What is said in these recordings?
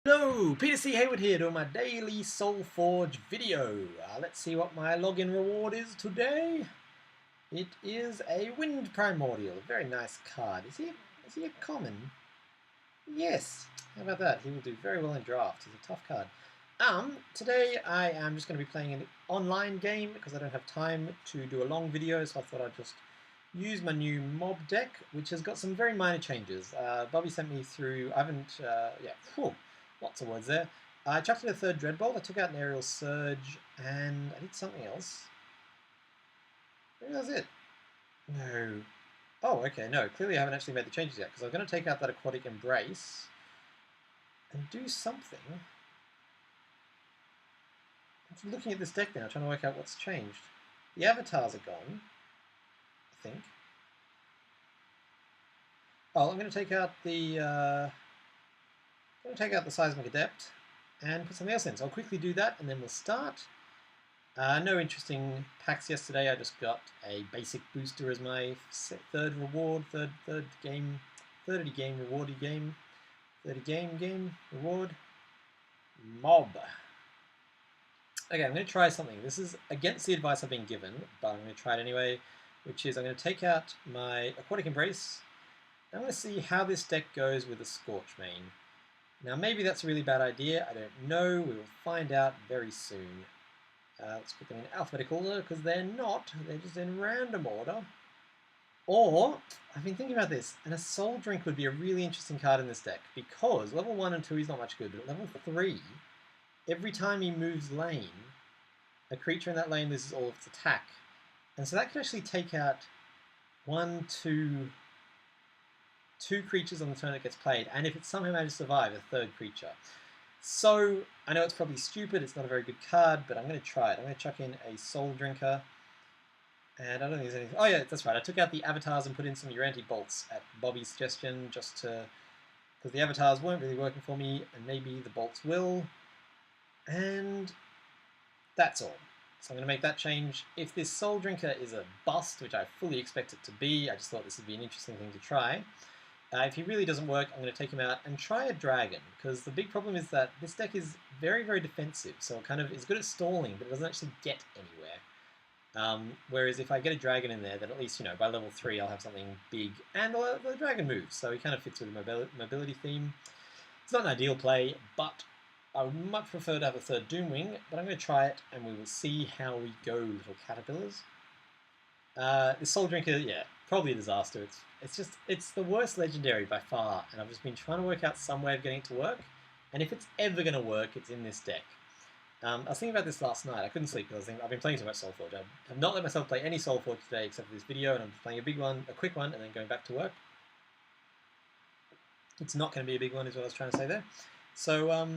Hello, Peter C. Hayward here doing my daily Solforge video. Let's see what my login reward is today. It is a Wind Primordial, a very nice card. Is he a common? Yes. How about that? He will do very well in draft. He's a tough card. Today I am just going to be playing an online game because I don't have time to do a long video, so I thought I'd just use my new mob deck, which has got some very minor changes. Bobby sent me through, I haven't, lots of words there. I chucked in a third Dreadbolt, I took out an Aerial Surge, and I did something else. Maybe that's it. No. Oh, okay, no, clearly I haven't actually made the changes yet, because I'm going to take out that Aquatic Embrace and do something. I'm looking at this deck now, trying to work out what's changed. The avatars are gone, I think. Oh, I'm going to take out the Seismic Adept and put something else in. So I'll quickly do that and then we'll start. No interesting packs yesterday. I just got a basic booster as my third reward, third game, 30 game rewardy game, 30 game reward, mob. Okay, I'm going to try something. This is against the advice I've been given, but I'm going to try it anyway, which is I'm going to take out my Aquatic Embrace. I'm going to see how this deck goes with a Scorch Main. Now maybe that's a really bad idea, I don't know, we will find out very soon. Let's put them in alphabetical order, because they're not, they're just in random order. Or, I've been thinking about this, and a Soul Drink would be a really interesting card in this deck, because level 1 and 2 is not much good, but at level 3, every time he moves lane, a creature in that lane loses all of its attack. And so that could actually take out two creatures on the turn it gets played, and if it somehow manages to survive, a third creature. So, I know it's probably stupid, it's not a very good card, but I'm going to try it. I'm going to chuck in a Soul Drinker, and I don't think there's anything... Oh yeah, that's right, I took out the avatars and put in some Uranti bolts at Bobby's suggestion, just to... because the avatars weren't really working for me, and maybe the bolts will. And that's all. So I'm going to make that change. If this Soul Drinker is a bust, which I fully expect it to be, I just thought this would be an interesting thing to try. If he really doesn't work, I'm going to take him out and try a dragon, because the big problem is that this deck is very, very defensive, so it kind of is good at stalling, but it doesn't actually get anywhere. Whereas if I get a dragon in there, then at least, by level 3 I'll have something big, and the dragon moves, so he kind of fits with the mobility theme. It's not an ideal play, but I would much prefer to have a third Doomwing, but I'm going to try it, and we will see how we go, little caterpillars. The Soul Drinker, yeah, probably a disaster. It's the worst legendary by far, and I've just been trying to work out some way of getting it to work, and if it's ever going to work, it's in this deck. I was thinking about this last night. I couldn't sleep because I've been playing too much Solforge. I have not let myself play any Solforge today except for this video, and I'm just playing a quick one, and then going back to work. It's not going to be a big one, is what I was trying to say there. So, I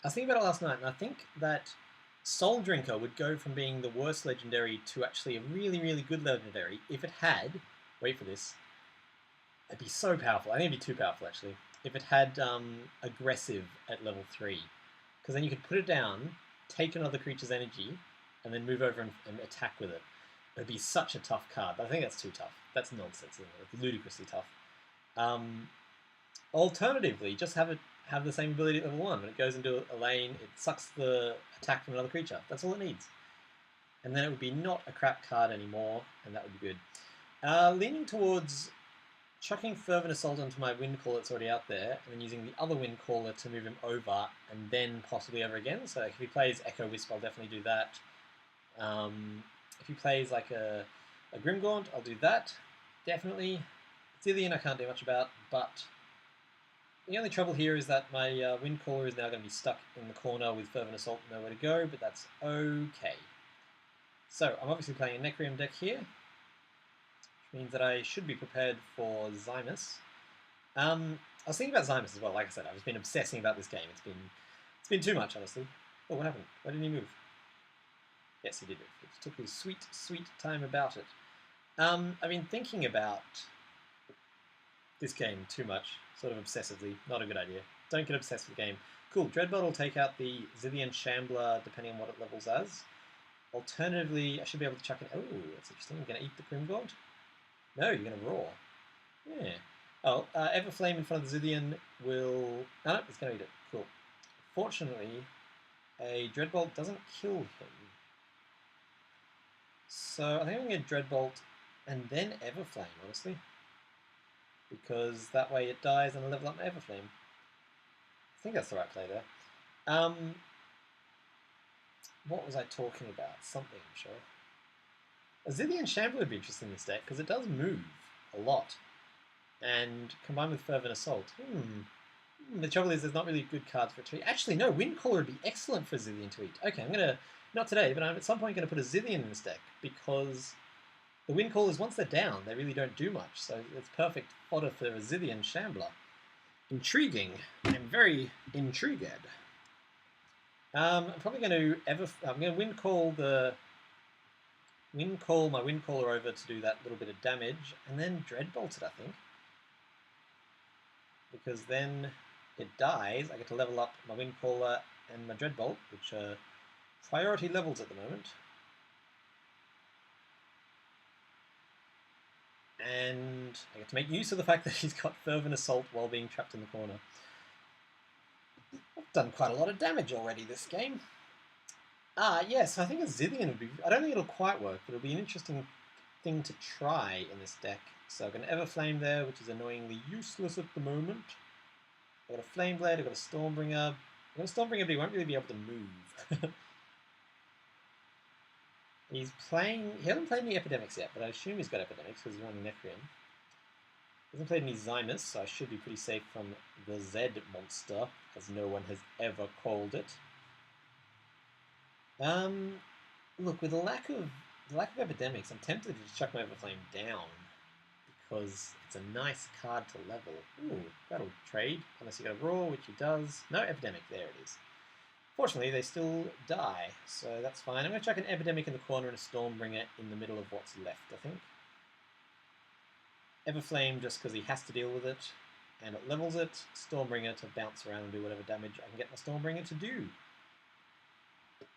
was thinking about it last night, and I think that Soul Drinker would go from being the worst legendary to actually a really, really good legendary if it had, wait for this, it'd be so powerful. I think it'd be too powerful actually. If it had aggressive at level 3, because then you could put it down, take another creature's energy, and then move over and attack with it. It'd be such a tough card, but I think that's too tough. That's nonsense, isn't it? It's ludicrously tough. Alternatively, just have it have the same ability at level 1. When it goes into a lane, it sucks the attack from another creature. That's all it needs. And then it would be not a crap card anymore, and that would be good. Leaning towards chucking Fervent Assault onto my Windcaller that's already out there, and then using the other Windcaller to move him over, and then possibly over again. So if he plays Echo Wisp, I'll definitely do that. If he plays like a Grimgaunt, I'll do that. Definitely. Zillion I can't do much about, but the only trouble here is that my Windcaller is now going to be stuck in the corner with Fervent Assault, nowhere to go, but that's okay. So, I'm obviously playing a Necrium deck here, which means that I should be prepared for Zymus. I was thinking about Zymus as well, like I said, I've just been obsessing about this game. It's been too much, honestly. Oh, what happened? Why didn't he move? Yes, he did move. It took his sweet, sweet time about it. I've been thinking about this game too much, sort of obsessively. Not a good idea. Don't get obsessed with the game. Cool, Dreadbolt will take out the Zillion Shambler depending on what it levels as. Alternatively, I should be able to chuck it... Oh, that's interesting. You're going to eat the Grimgaunt? No, you're going to roar. Yeah. Oh, Everflame in front of the Zillion will... No, it's going to eat it. Cool. Fortunately, a Dreadbolt doesn't kill him. So I think I'm going to Dreadbolt and then Everflame, honestly. Because that way it dies and I level up my Everflame. I think that's the right play there. What was I talking about? Something, I'm sure. A Zillion Shambler would be interesting in this deck, because it does move a lot. And combined with Fervent Assault. The trouble is there's not really good cards for it to eat. Actually, no, Windcaller would be excellent for a Zillion to eat. Okay, I'm going to, not today, but I'm at some point going to put a Zillion in this deck, because the Windcallers, once they're down, they really don't do much. So it's perfect fodder for a Zillion Shambler. Intriguing. I'm very intrigued. I'm probably going to I'm going to Windcall my Windcaller over to do that little bit of damage, and then Dreadbolt it, I think. Because then it dies, I get to level up my Windcaller and my Dreadbolt, which are priority levels at the moment. And I get to make use of the fact that he's got Fervent Assault while being trapped in the corner. I've done quite a lot of damage already this game. Yes, I think a Zillion would be... I don't think it'll quite work, but it'll be an interesting thing to try in this deck. So I've got an Everflame there, which is annoyingly useless at the moment. I've got a Flame Blade, I've got a Stormbringer. I've got a Stormbringer, but he won't really be able to move. He hasn't played any Epidemics yet, but I assume he's got Epidemics because he's running Necreon. He hasn't played any Zymus, so I should be pretty safe from the Z monster, as no one has ever called it. Look, with the lack of Epidemics, I'm tempted to just chuck my Everflame down, because it's a nice card to level. Ooh, that'll trade, unless you got a Roar, which he does. No Epidemic, there it is. Fortunately, they still die, so that's fine. I'm going to chuck an Epidemic in the corner and a Stormbringer in the middle of what's left, I think. Everflame just because he has to deal with it, and it levels it. Stormbringer to bounce around and do whatever damage I can get my Stormbringer to do.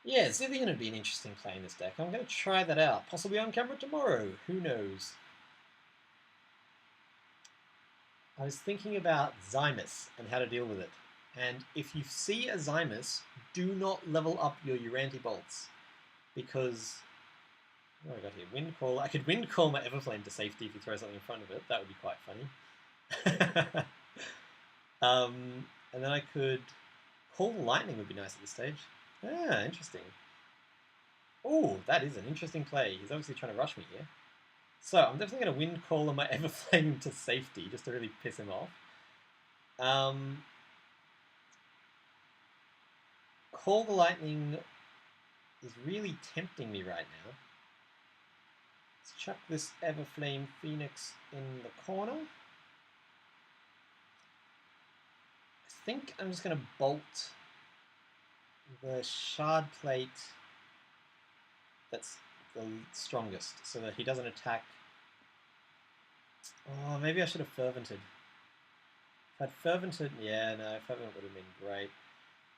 Yeah, Zillion would be an interesting play in this deck. I'm going to try that out, possibly on camera tomorrow. Who knows? I was thinking about Zymus and how to deal with it. And if you see a Zymus, do not level up your Uranti bolts. Because, what have I got here? Windcall. I could Windcall my Everflame to safety if you throw something in front of it. That would be quite funny. And then I could Call the Lightning would be nice at this stage. Ah, interesting. Oh, that is an interesting play. He's obviously trying to rush me here. So I'm definitely going to Windcaller my Everflame to safety, just to really piss him off. Call the Lightning is really tempting me right now. Let's chuck this Everflame Phoenix in the corner. I think I'm just going to bolt the Shard Plate that's the strongest, so that he doesn't attack. Oh, maybe I should have Fervented. If I'd Fervented, yeah, no, Fervent would have been great.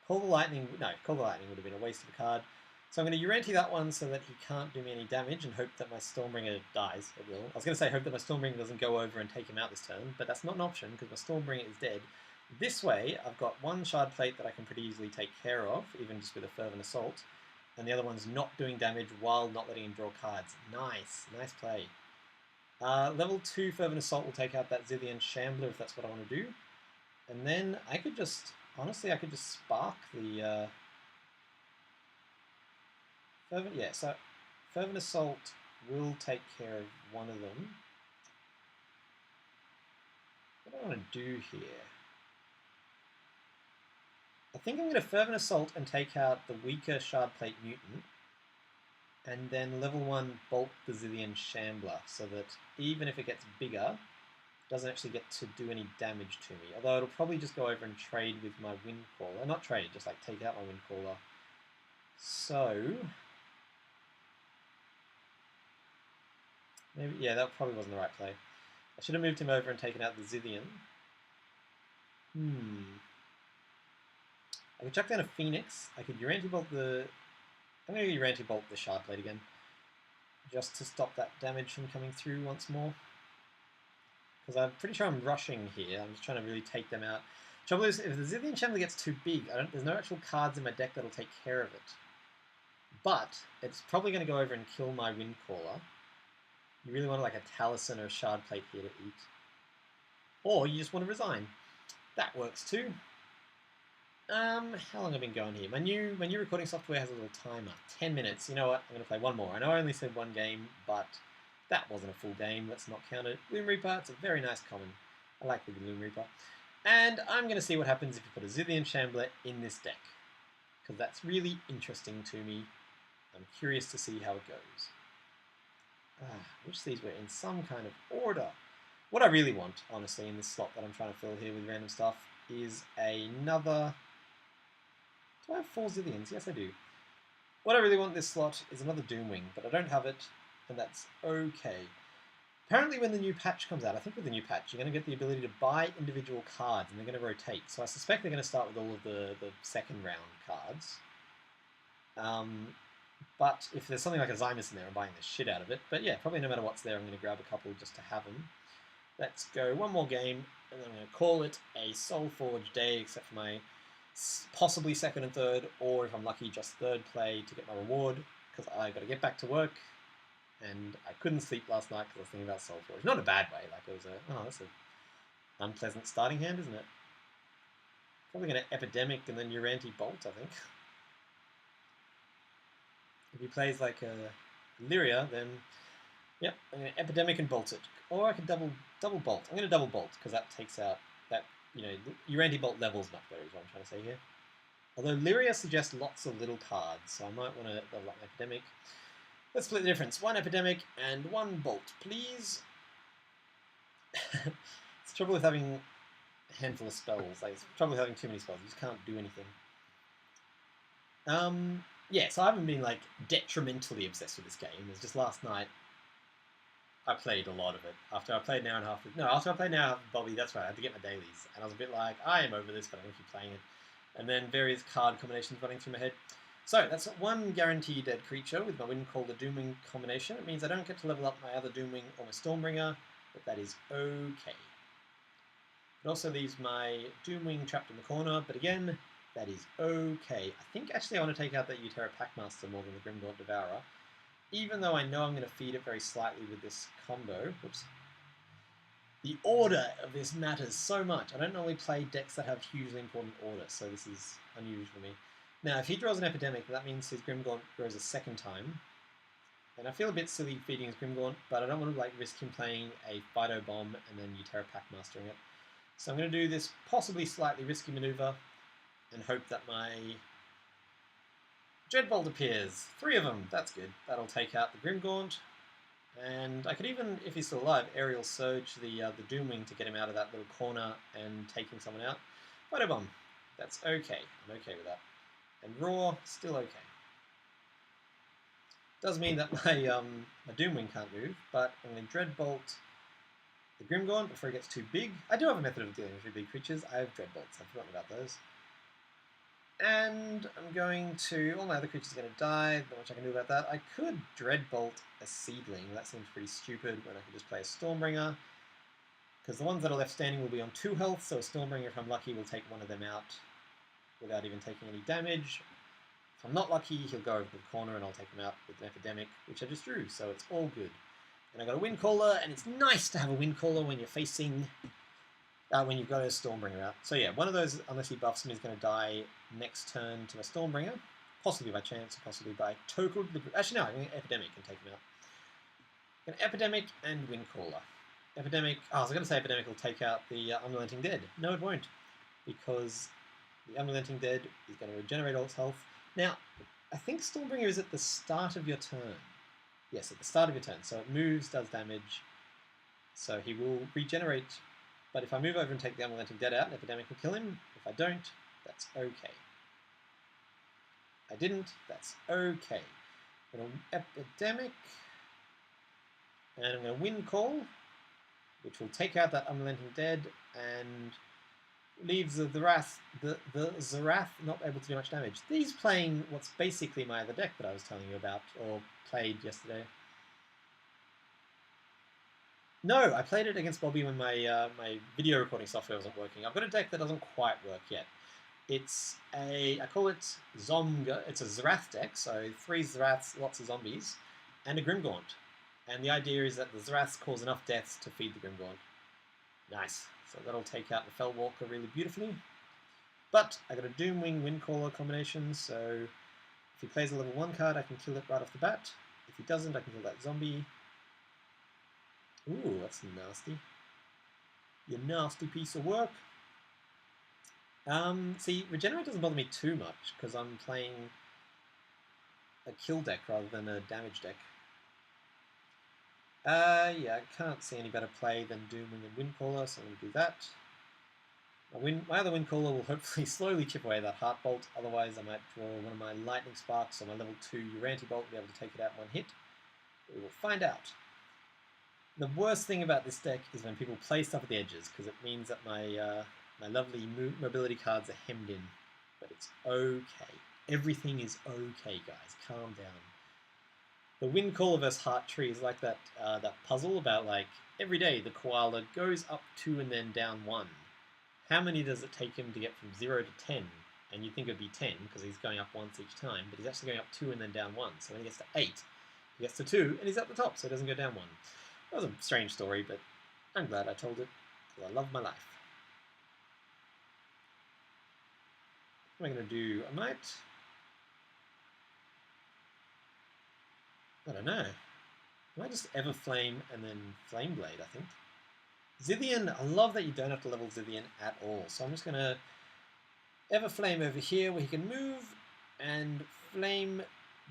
Call the Lightning, no, Call the Lightning would have been a waste of a card. So I'm going to Uranti that one so that he can't do me any damage and hope that my Stormbringer dies. It will. I was going to say hope that my Stormbringer doesn't go over and take him out this turn, but that's not an option because my Stormbringer is dead. This way, I've got one Shard Plate that I can pretty easily take care of, even just with a Fervent Assault, and the other one's not doing damage while not letting him draw cards. Nice, nice play. Level 2 Fervent Assault will take out that Zillion Shambler if that's what I want to do. And then I could just, honestly, I could just spark the Fervent Assault will take care of one of them. What do I want to do here? I think I'm going to Fervent Assault and take out the weaker Shard Plate Mutant, and then level 1 bolt the Zillion Shambler, so that even if it gets bigger, it doesn't actually get to do any damage to me. Although it'll probably just go over and trade with my Windcaller. Not trade, just like take out my Windcaller. So maybe, yeah, that probably wasn't the right play. I should have moved him over and taken out the Zillion. I could chuck down a Phoenix. I could Uranti Bolt the... I'm going to Uranti Bolt the Shard Plate again. Just to stop that damage from coming through once more. Because I'm pretty sure I'm rushing here. I'm just trying to really take them out. Trouble is, if the Zillion Chandler gets too big, there's no actual cards in my deck that'll take care of it. But it's probably going to go over and kill my Windcaller. You really want like a Talison or a Shard Plate here to eat. Or you just want to resign. That works too. How long have I been going here? My new recording software has a little timer. 10 minutes. You know what? I'm going to play one more. I know I only said one game, but that wasn't a full game. Let's not count it. Gloom Reaper, it's a very nice common. I like the Gloom Reaper. And I'm going to see what happens if you put a Zillion Shambler in this deck. Because that's really interesting to me. I'm curious to see how it goes. I wish these were in some kind of order. What I really want, honestly, in this slot that I'm trying to fill here with random stuff, is another... Do I have 4 Zillions? Yes, I do. What I really want in this slot is another Doomwing, but I don't have it, and that's okay. Apparently when the new patch comes out, I think with the new patch, you're going to get the ability to buy individual cards, and they're going to rotate. So I suspect they're going to start with all of the second round cards. But if there's something like a Zymus in there, I'm buying the shit out of it. But yeah, probably no matter what's there, I'm going to grab a couple just to have them. Let's go one more game, and then I'm going to call it a Solforge day, except for my possibly second and third, or if I'm lucky, just third play to get my reward, because I got to get back to work. And I couldn't sleep last night because I was thinking about Solforge. Not in a bad way, like it was that's an unpleasant starting hand, isn't it? Probably going to Epidemic and then Uranti Bolt, I think. If he plays like a Lyria, then yep, I'm going to Epidemic and Bolt it. Or I could double Bolt. I'm going to double Bolt because that takes out that, Uranti Bolt levels much better is what I'm trying to say here. Although Lyria suggests lots of little cards, so I might want to level up Epidemic. Let's split the difference. 1 Epidemic and 1 Bolt, please. It's trouble with having a handful of spells. Like, it's trouble with having too many spells. You just can't do anything. Yeah, so I haven't been, like, detrimentally obsessed with this game. It's just last night I played a lot of it. After I played an hour and a half with Bobby, that's right, I had to get my dailies. And I was a bit like, I am over this, but I'm going to keep playing it. And then various card combinations running through my head. So, that's 1 guaranteed dead creature with my Windcaller Doomwing combination. It means I don't get to level up my other Doomwing or my Stormbringer, but that is okay. It also leaves my Doomwing trapped in the corner, but again, that is okay. I think actually I want to take out that Utera Packmaster more than the Grimgaunt Devourer, even though I know I'm going to feed it very slightly with this combo. Whoops. The order of this matters so much. I don't normally play decks that have hugely important order, so this is unusual for me. Now, if he draws an Epidemic, that means his Grimgaunt grows a second time. And I feel a bit silly feeding his Grimgaunt, but I don't want to risk him playing a Fido Bomb and then Utera Packmastering it. So I'm going to do this possibly slightly risky maneuver and hope that my Dreadbolt appears. 3 of them, that's good. That'll take out the Grimgaunt. And I could even, if he's still alive, Aerial Surge the Doomwing to get him out of that little corner and taking someone out. Fido Bomb, that's okay. I'm okay with that. And Roar, still okay. Does mean that my Doomwing can't move, but I'm going to Dreadbolt the Grimgaunt before it gets too big. I do have a method of dealing with big creatures. I have Dreadbolts, I've forgotten about those. And I'm going to... all my other creatures are going to die, not much I can do about that. I could Dreadbolt a Seedling, that seems pretty stupid when I could just play a Stormbringer. Because the ones that are left standing will be on 2 health, so a Stormbringer, if I'm lucky, will take one of them out without even taking any damage. If I'm not lucky, he'll go over to the corner and I'll take him out with an Epidemic, which I just drew, so it's all good. And I got a Windcaller, and it's nice to have a Windcaller when you're facing... when you've got a Stormbringer out. So yeah, one of those, unless he buffs me, is going to die next turn to a Stormbringer. Possibly by chance, or possibly by total... Actually, no, I'm going to Epidemic and take him out. I'm going to Epidemic and Windcaller. Epidemic... Oh, I was going to say Epidemic will take out the Unrelenting Dead. No, it won't. Because the Unrelenting Dead is going to regenerate all its health. Now, I think Stormbringer is at the start of your turn. Yes, at the start of your turn. So it moves, does damage. So he will regenerate. But if I move over and take the Unrelenting Dead out, an Epidemic will kill him. If I don't, that's okay. I didn't, that's okay. I'm going to Epidemic. And I'm going to Windcall, which will take out that Unrelenting Dead and leaves the Zarath not able to do much damage. He's playing what's basically my other deck that I was telling you about, or played yesterday. No, I played it against Bobby when my video recording software wasn't working. I've got a deck that doesn't quite work yet. It's I call it Zomga. It's a Zerath deck, so 3 Zeraths, lots of zombies, and a Grimgaunt. And the idea is that the Zeraths cause enough deaths to feed the Grimgaunt. Nice. So that'll take out the Fellwalker really beautifully. But I got a Doomwing Windcaller combination, so if he plays a level 1 card, I can kill it right off the bat. If he doesn't, I can kill that zombie. Ooh, that's nasty. You nasty piece of work. See, Regenerate doesn't bother me too much, because I'm playing a kill deck rather than a damage deck. Yeah, I can't see any better play than Doomwing and Windcaller, so I'm going to do that. My other Windcaller will hopefully slowly chip away that Heart Bolt, otherwise I might draw one of my Lightning Sparks or my level 2 Uranti Bolt and be able to take it out in one hit. We will find out. The worst thing about this deck is when people play stuff at the edges, because it means that my lovely mobility cards are hemmed in. But it's okay. Everything is okay, guys. Calm down. The Windcaller vs Heart Tree is like that puzzle about, like, every day the koala goes up 2 and then down 1. How many does it take him to get from 0 to 10? And you'd think it would be 10, because he's going up once each time, but he's actually going up 2 and then down 1. So when he gets to 8, he gets to 2, and he's at the top, so he doesn't go down 1. That was a strange story, but I'm glad I told it, because I love my life. What am I going to do? I don't know. I might just Everflame and then Flameblade, I think. Zithian, I love that you don't have to level Zithian at all. So I'm just going to Everflame over here where he can move, and Flame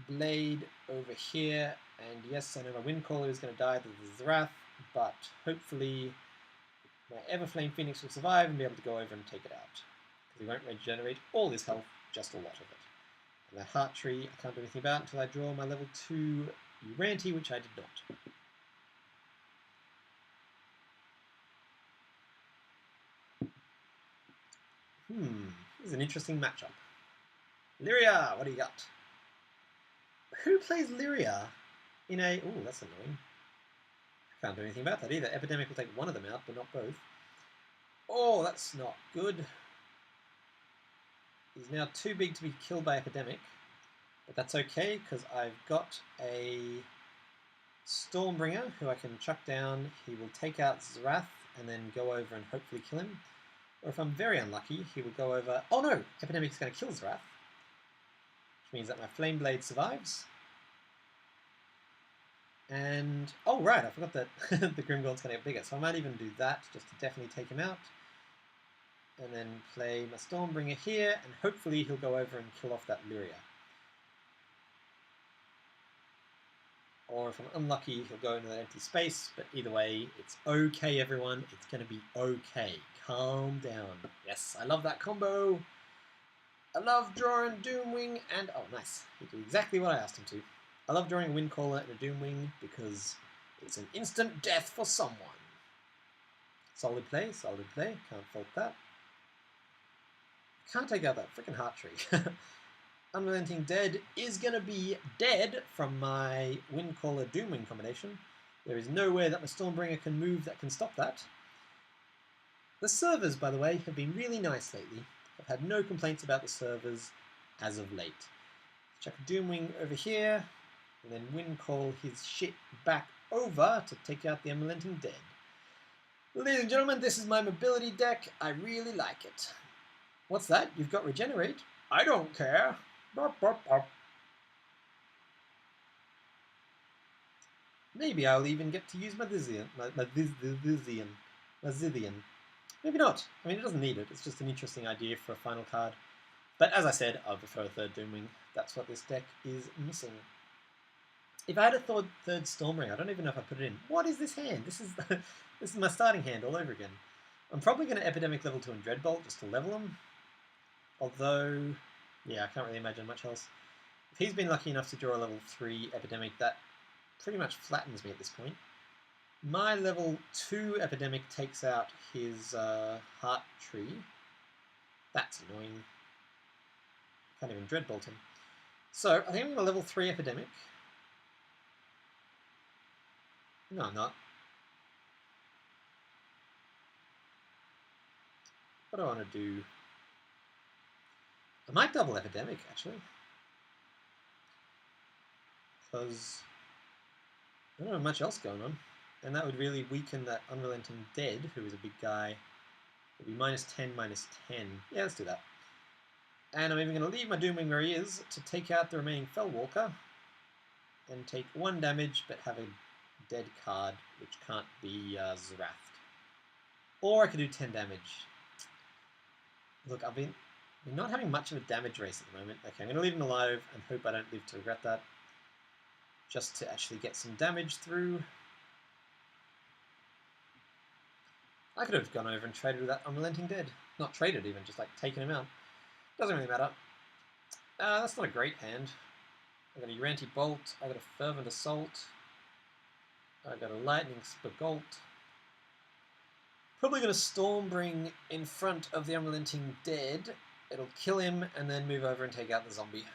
Blade over here. And yes, I know my Windcaller is going to die to the Zerath, but hopefully my Everflame Phoenix will survive and be able to go over and take it out. Because he won't regenerate all his health, just a lot of it. And that Heart Tree I can't do anything about until I draw my level 2 Uranti, which I did not. This is an interesting matchup. Lyria, what do you got? Who plays Lyria in a... Oh, that's annoying. I can't do anything about that either. Epidemic will take one of them out, but not both. Oh, that's not good. He's now too big to be killed by Epidemic. But that's okay, because I've got a Stormbringer who I can chuck down. He will take out Zerath and then go over and hopefully kill him. Or if I'm very unlucky, he will go over... Oh no! Epidemic is going to kill Zerath. Which means that my Flame Blade survives. And... Oh right, I forgot that the Grimgaunt's going to get bigger. So I might even do that, just to definitely take him out. And then play my Stormbringer here, and hopefully he'll go over and kill off that Lyria. Or if I'm unlucky, he'll go into that empty space, but either way, it's okay, everyone. It's going to be okay. Calm down. Yes, I love that combo. I love drawing Doomwing and... Oh, nice. He did exactly what I asked him to. I love drawing a Windcaller and a Doomwing because it's an instant death for someone. Solid play, can't fault that. Can't take out that freaking Heart Tree. Unrelenting Dead is going to be dead from my Windcaller Doomwing combination. There is no way that my Stormbringer can move that can stop that. The servers, by the way, have been really nice lately. I've had no complaints about the servers as of late. Chuck a Doomwing over here, and then Windcall his shit back over to take out the Unrelenting Dead. Ladies and gentlemen, this is my mobility deck. I really like it. What's that? You've got Regenerate? I don't care. Burp, burp, burp. Maybe I'll even get to use my Zithian. Maybe not. I mean, it doesn't need it. It's just an interesting idea for a final card. But as I said, I prefer a third Doomwing. That's what this deck is missing. If I had a third Stormring, I don't even know if I put it in. What is this hand? This is my starting hand all over again. I'm probably going to Epidemic level 2 and Dreadbolt just to level them. Although, yeah, I can't really imagine much else. If he's been lucky enough to draw a level 3 Epidemic, that pretty much flattens me at this point. My level 2 Epidemic takes out his Heart Tree. That's annoying. Can't even Dreadbolt him. So, I think I'm going to level 3 Epidemic. No, I'm not. What do I want to do? I might double Epidemic, actually. Because I don't have much else going on. And that would really weaken that Unrelenting Dead, who is a big guy. It'll be -10, -10. Yeah, let's do that. And I'm even going to leave my Doomwing where he is to take out the remaining Fellwalker. And take 1 damage, but have a dead card, which can't be Zrathed. Or I could do 10 damage. Look, I've been not having much of a damage race at the moment. Okay, I'm going to leave him alive and hope I don't live to regret that. Just to actually get some damage through. I could have gone over and traded with that Unrelenting Dead. Not traded even, just like taken him out. Doesn't really matter. That's not a great hand. I got a Uranti Bolt, I got a Fervent Assault, I got a Lightning Spagolt. Probably going to Stormbring in front of the Unrelenting Dead. It'll kill him and then move over and take out the zombie.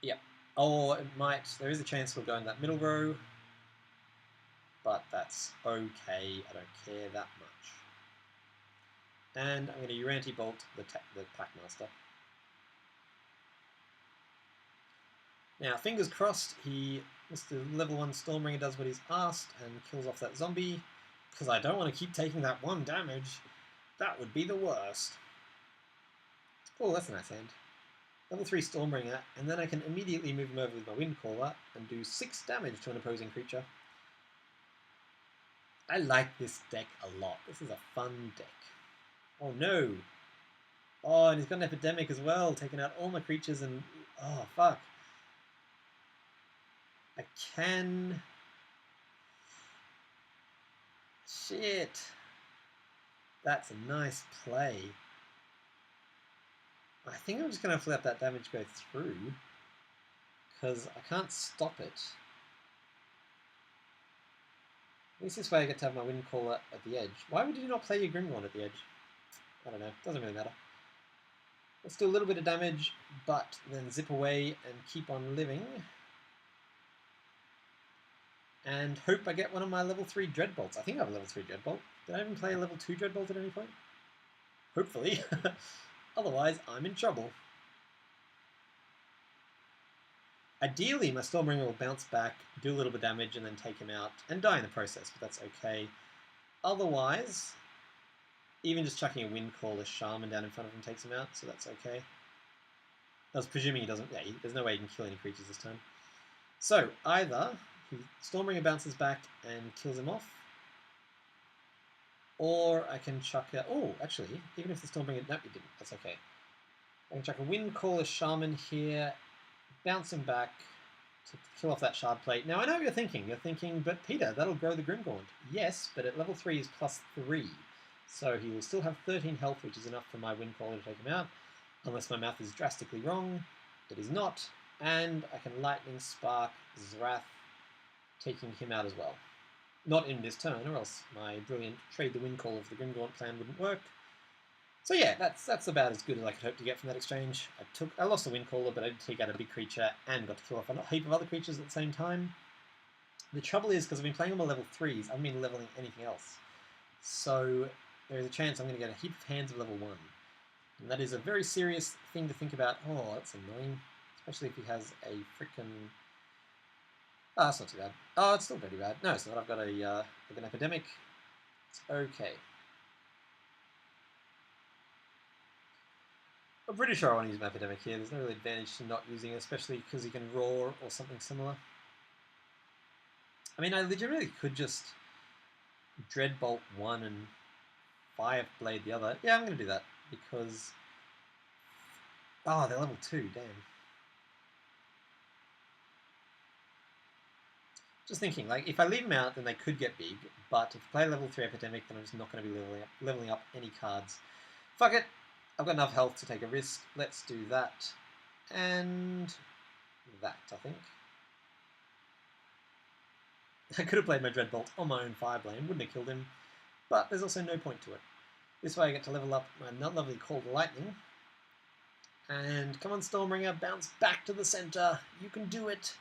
Yep. Or it might, there is a chance we'll go in that middle row, but that's okay, I don't care that much. And I'm going to Uranti Bolt the Packmaster. Now, fingers crossed, Mr. Level 1 Stormbringer does what he's asked and kills off that zombie, because I don't want to keep taking that 1 damage. That would be the worst. Oh, that's a nice hand. Level 3 Stormbringer, and then I can immediately move him over with my Windcaller and do 6 damage to an opposing creature. I like this deck a lot. This is a fun deck. Oh no! Oh, and he's got an Epidemic as well, taking out all my creatures and... oh, fuck. I can... shit! That's a nice play. I think I'm just going to have to let that damage go through, because I can't stop it. At least this way I get to have my Windcaller at the edge. Why would you not play your Grimgorn at the edge? I don't know, doesn't really matter. Let's do a little bit of damage, but then zip away and keep on living. And hope I get one of my level 3 Dreadbolts. I think I have a level 3 Dreadbolt. Did I even play a level 2 Dreadbolt at any point? Hopefully. Otherwise, I'm in trouble. Ideally, my Stormbringer will bounce back, do a little bit of damage, and then take him out, and die in the process, but that's okay. Otherwise, even just chucking a Windcaller Shaman down in front of him takes him out, so that's okay. I was presuming he doesn't... yeah, there's no way he can kill any creatures this time. So, either Stormbringer bounces back and kills him off, or I can chuck a... oh, actually, even if the Stormbringer... no, he didn't. That's okay. I can chuck a Windcaller Shaman here, bounce him back to kill off that Shard Plate. Now, I know what you're thinking. You're thinking, but Peter, that'll grow the Grimgaunt. Yes, but at level 3 is +3. So he will still have 13 health, which is enough for my Windcaller to take him out. Unless my math is drastically wrong. It is not. And I can Lightning Spark Zrath, taking him out as well. Not in this turn, or else my brilliant trade the Windcaller of the Grimgaunt plan wouldn't work. So yeah, that's about as good as I could hope to get from that exchange. I lost the Windcaller, but I did take out a big creature and got to kill off a heap of other creatures at the same time. The trouble is, because I've been playing on my level 3s, I haven't been leveling anything else. So there is a chance I'm going to get a heap of hands of level 1. And that is a very serious thing to think about. Oh, that's annoying. Especially if he has a frickin'... oh, that's not too bad. Oh, it's still pretty bad. No, it's not. I've got an Epidemic. It's okay. I'm pretty sure I want to use my Epidemic here. There's no real advantage to not using it, especially because he can roar or something similar. I mean, I legitimately could just Dreadbolt one and Fireblade the other. Yeah, I'm going to do that, because... oh, they're level 2, damn. Just thinking, like, if I leave them out, then they could get big, but if I play level 3 Epidemic, then I'm just not going to be leveling up any cards. Fuck it! I've got enough health to take a risk. Let's do that. And... that, I think. I could have played my Dreadbolt on my own Fireblade, wouldn't have killed him, but there's also no point to it. This way I get to level up my lovely Cold Lightning. And come on, Stormbringer, bounce back to the center. You can do it.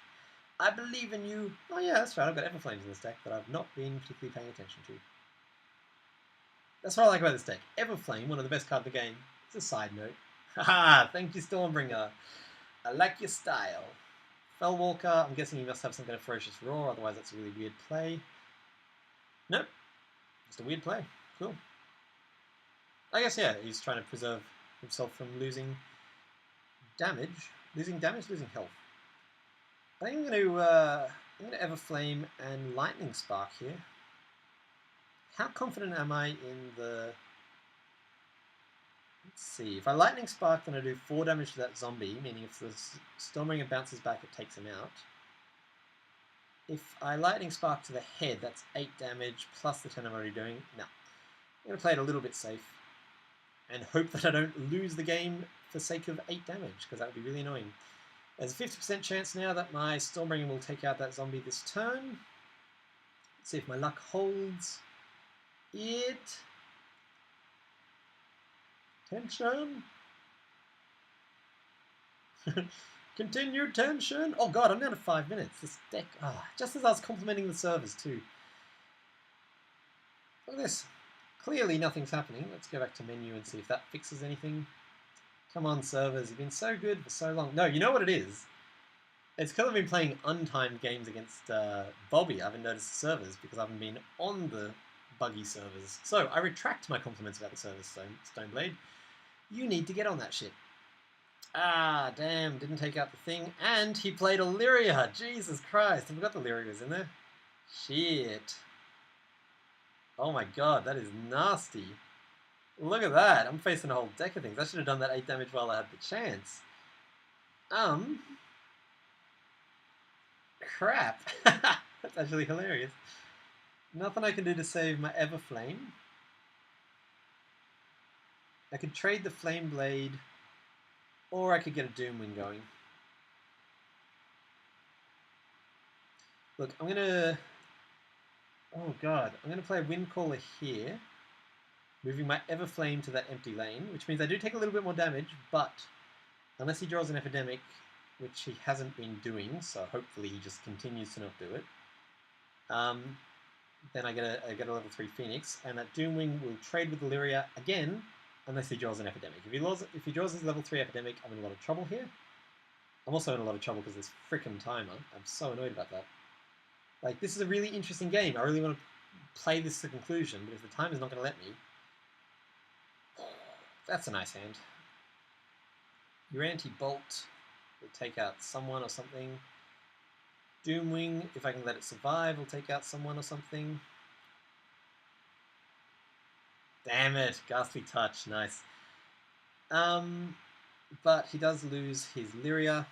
I believe in you. Oh yeah, that's right, I've got Everflames in this deck that I've not been particularly paying attention to. That's what I like about this deck. Everflame, one of the best cards in the game. It's a side note. Haha, thank you, Stormbringer. I like your style. Fellwalker, I'm guessing he must have some kind of ferocious roar, otherwise that's a really weird play. Nope, just a weird play. Cool. I guess, yeah, he's trying to preserve himself from losing damage. Losing health. I think I'm going to Everflame and Lightning Spark here. How confident am I in the... Let's see. If I Lightning Spark, then I do 4 damage to that zombie, meaning if the Stormbringer bounces back, it takes him out. If I Lightning Spark to the head, that's 8 damage plus the 10 I'm already doing. No. I'm going to play it a little bit safe and hope that I don't lose the game for sake of 8 damage, because that would be really annoying. There's a 50% chance now that my Stormbringer will take out that zombie this turn. Let's see if my luck holds. It... Tension. Continued tension. Oh god, I'm down to 5 minutes. This deck... just as I was complimenting the servers too. Look at this. Clearly nothing's happening. Let's go back to menu and see if that fixes anything. Come on, servers. You've been so good for so long. No, you know what it is? It's because I've been playing untimed games against Bobby. I haven't noticed the servers because I haven't been on the buggy servers. So, I retract my compliments about the servers, Stoneblade. You need to get on that shit. Ah, damn, didn't take out the thing. And he played Illyria. Jesus Christ, I forgot the Illyria was in there. Shit. Oh my god, that is nasty. Look at that. I'm facing a whole deck of things. I should have done that 8 damage while I had the chance. Crap. That's actually hilarious. Nothing I can do to save my Everflame. I could trade the Flame Blade, or I could get a Doomwing going. Look, I'm gonna... Oh god, I'm gonna play a Windcaller here, moving my Everflame to that empty lane, which means I do take a little bit more damage, but unless he draws an Epidemic, which he hasn't been doing, so hopefully he just continues to not do it, then I get a level 3 Phoenix, and that Doomwing will trade with Illyria again, unless he draws an Epidemic. If he draws his level 3 Epidemic, I'm in a lot of trouble here. I'm also in a lot of trouble because this frickin' timer. I'm so annoyed about that. Like, this is a really interesting game. I really want to play this to conclusion, but if the timer's not going to let me... That's a nice hand. Your anti-bolt will take out someone or something. Doomwing, if I can let it survive, will take out someone or something. Damn it, Ghastly Touch, nice. But he does lose his Lyria.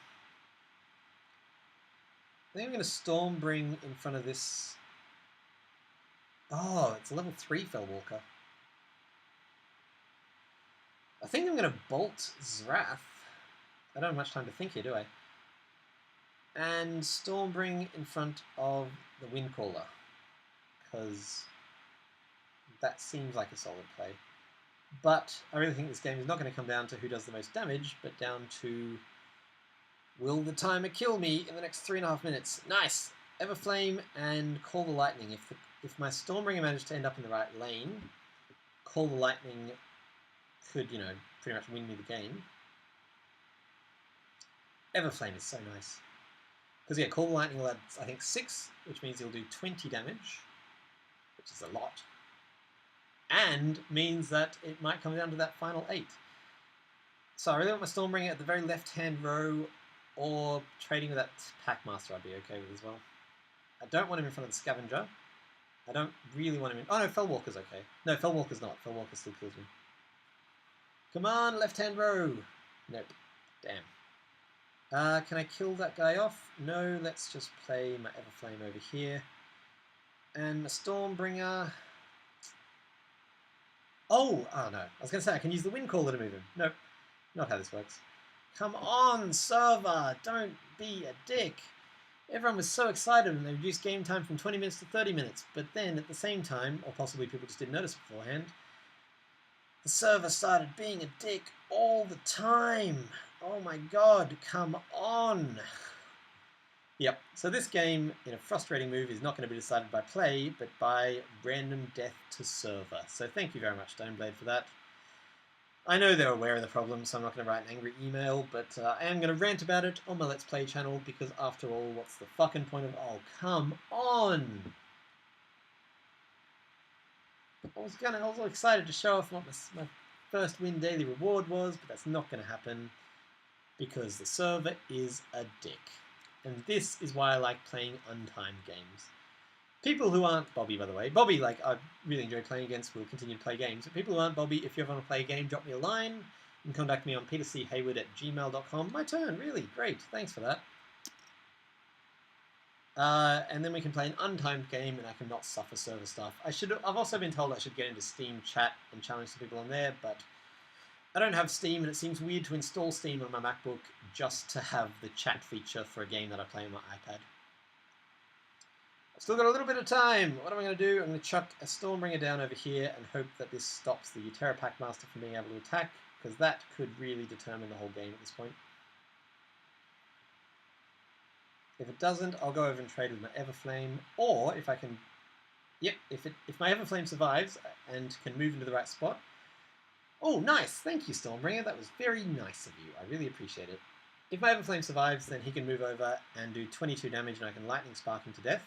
I think I'm going to Stormbring in front of this. Oh, it's a level 3 Fellwalker. I think I'm going to Bolt Zrath. I don't have much time to think here, do I? And Stormbring in front of the Windcaller, because that seems like a solid play. But I really think this game is not going to come down to who does the most damage, but down to will the timer kill me in the next 3.5 minutes? Nice! Everflame and Call the Lightning. If my Stormbringer managed to end up in the right lane, Call the Lightning could, you know, pretty much win me the game. Everflame is so nice. Because, yeah, Call the Lightning will add, I think, 6, which means he'll do 20 damage, which is a lot. And means that it might come down to that final 8. So I really want my Stormbringer at the very left-hand row, or trading with that Packmaster I'd be okay with as well. I don't want him in front of the Scavenger. I don't really want him in... Oh no, Fellwalker's okay. No, Fellwalker's not. Fellwalker still kills me. Come on, left-hand row! Nope. Damn. Can I kill that guy off? No, let's just play my Everflame over here. And my Stormbringer... Oh no. I was going to say I can use the Windcaller to move him. Nope. Not how this works. Come on, server! Don't be a dick! Everyone was so excited when they reduced game time from 20 minutes to 30 minutes, but then at the same time, or possibly people just didn't notice beforehand, the server started being a dick all the time! Oh my god, come on! Yep, so this game, in a frustrating move, is not going to be decided by play, but by random death to server. So thank you very much, Stoneblade, for that. I know they're aware of the problem, so I'm not going to write an angry email, but I am going to rant about it on my Let's Play channel, because after all, what's the fucking point of... Oh, come on! I was all excited to show off what my first win daily reward was, but that's not going to happen, because the server is a dick. And this is why I like playing untimed games. People who aren't Bobby, by the way. Bobby, like, I really enjoy playing against, will continue to play games. But people who aren't Bobby, if you ever want to play a game, drop me a line. You can contact me on peterchayward@gmail.com. My turn, really. Great, thanks for that. And then we can play an untimed game, and I can not suffer server stuff. I've also been told I should get into Steam chat and challenge some people on there, but I don't have Steam, and it seems weird to install Steam on my MacBook just to have the chat feature for a game that I play on my iPad. I've still got a little bit of time. What am I going to do? I'm going to chuck a Stormbringer down over here and hope that this stops the Terra Packmaster from being able to attack, because that could really determine the whole game at this point. If it doesn't, I'll go over and trade with my Everflame, or if I can... Yep, if my Everflame survives and can move into the right spot... Oh, nice! Thank you, Stormbringer. That was very nice of you. I really appreciate it. If my Everflame survives, then he can move over and do 22 damage, and I can Lightning Spark him to death.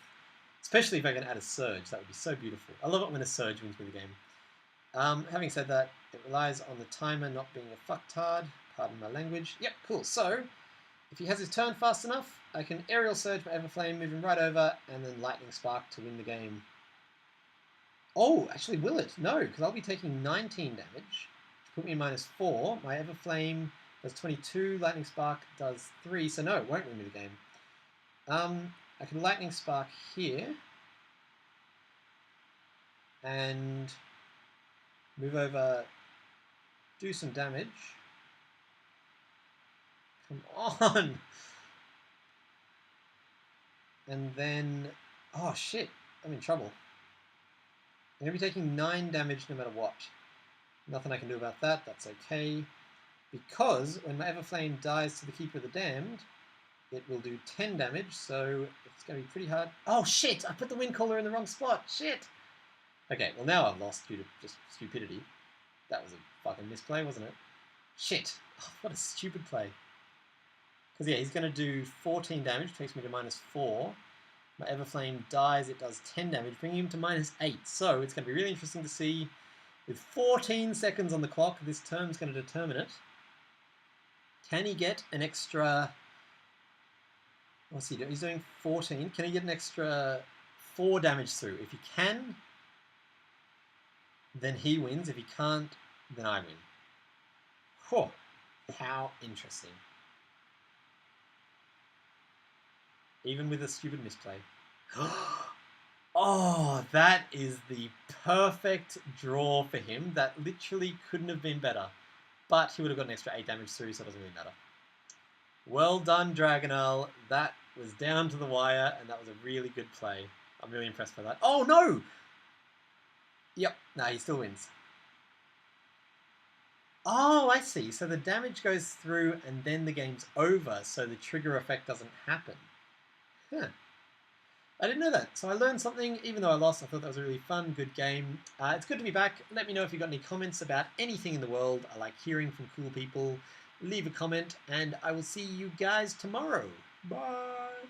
Especially if I can add a Surge. That would be so beautiful. I love it when a Surge wins me the game. Having said that, it relies on the timer not being a fucktard. Pardon my language. Yep, cool. So, if he has his turn fast enough, I can Aerial Surge my Everflame, move him right over, and then Lightning Spark to win the game. Oh, actually, will it? No, because I'll be taking 19 damage. Put me in -4. My Everflame does 22. Lightning Spark does 3. So no, it won't win me the game. I can Lightning Spark here. And move over. Do some damage. Come on! And then... Oh, shit. I'm in trouble. I'm going to be taking 9 damage no matter what. Nothing I can do about that. That's okay. Because when my Everflame dies to the Keeper of the Damned, it will do 10 damage, so it's going to be pretty hard. Oh, shit! I put the Wind Caller in the wrong spot! Shit! Okay, well now I've lost due to just stupidity. That was a fucking misplay, wasn't it? Shit! Oh, what a stupid play. Because yeah, he's going to do 14 damage, takes me to -4. My Everflame dies, it does 10 damage, bringing him to -8. So it's going to be really interesting to see. With 14 seconds on the clock, this turn's going to determine it. Can he get an extra... What's he doing? He's doing 14. Can he get an extra 4 damage through? If he can, then he wins. If he can't, then I win. Whew. How interesting. Even with a stupid misplay. Oh, that is the perfect draw for him. That literally couldn't have been better. But he would have got an extra 8 damage through, so it doesn't really matter. Well done, Dragonal. That was down to the wire, and that was a really good play. I'm really impressed by that. Oh, no! Yep, no, he still wins. Oh, I see. So the damage goes through, and then the game's over, so the trigger effect doesn't happen. Huh. I didn't know that, so I learned something. Even though I lost, I thought that was a really fun, good game. It's good to be back. Let me know if you've got any comments about anything in the world. I like hearing from cool people. Leave a comment, and I will see you guys tomorrow. Bye!